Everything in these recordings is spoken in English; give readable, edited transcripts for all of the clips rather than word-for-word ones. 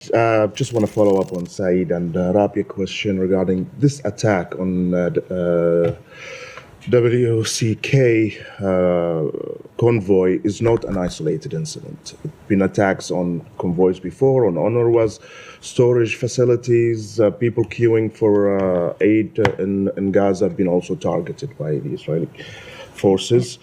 Just want to follow up on Saeed and Rabi's question regarding this attack on WCK convoy is not an isolated incident. There have been attacks on convoys before, on UNRWA's storage facilities, people queuing for aid in Gaza have been also targeted by the Israeli forces.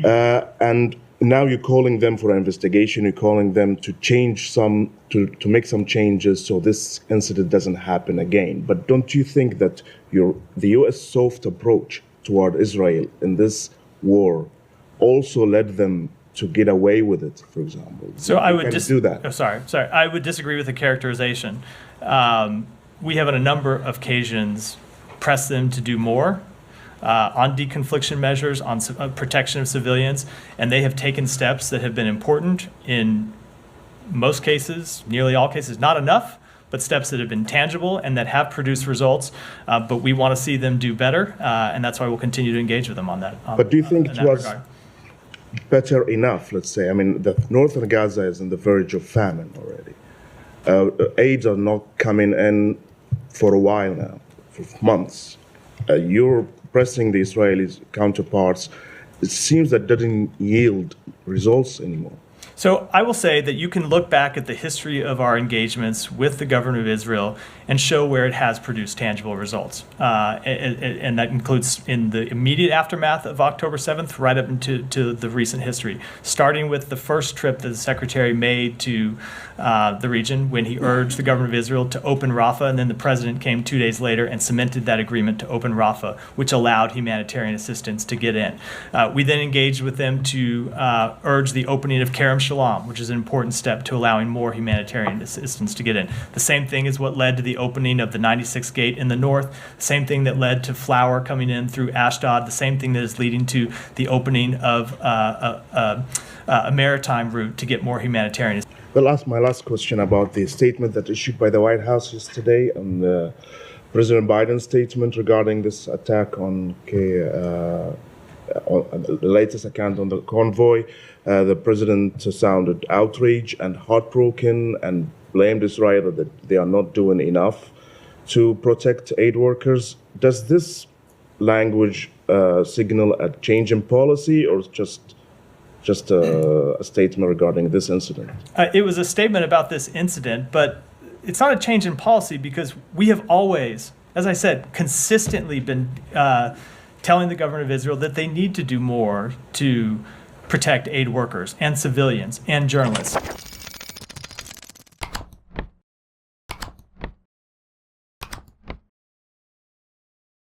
And now you're calling them for an investigation, you're calling them to change some, to make some changes so this incident doesn't happen again. But don't you think that the U.S. soft approach toward Israel in this war also led them to get away with it, for example? So I would do that. Oh, sorry. I would disagree with the characterization. We have on a number of occasions pressed them to do more on deconfliction measures, on protection of civilians, and they have taken steps that have been important in most cases, nearly all cases, not enough, but steps that have been tangible and that have produced results. But we want to see them do better, and that's why we'll continue to engage with them on that. But do you think it was better enough, let's say? I mean, the northern Gaza is on the verge of famine already. Aids are not coming in for a while now, for months. You're pressing the Israeli counterparts. It seems that doesn't yield results anymore. So I will say that you can look back at the history of our engagements with the government of Israel and show where it has produced tangible results. And that includes in the immediate aftermath of October 7th, right up into the recent history, starting with the first trip that the Secretary made to the region when he urged the government of Israel to open Rafah, and then the President came 2 days later and cemented that agreement to open Rafah, which allowed humanitarian assistance to get in. We then engaged with them to urge the opening of Kerem Shalom, which is an important step to allowing more humanitarian assistance to get in. The same thing is what led to the opening of the 96th gate in the north, the same thing that led to flour coming in through Ashdod, the same thing that is leading to the opening of a maritime route to get more humanitarian. Well, my last question about the statement that issued by the White House yesterday and President Biden's statement regarding this attack on the latest account on the convoy. The president sounded outraged and heartbroken and blamed Israel that they are not doing enough to protect aid workers. Does this language signal a change in policy, or just a statement regarding this incident? It was a statement about this incident, but it's not a change in policy because we have always, as I said, consistently been telling the government of Israel that they need to do more to protect aid workers and civilians and journalists.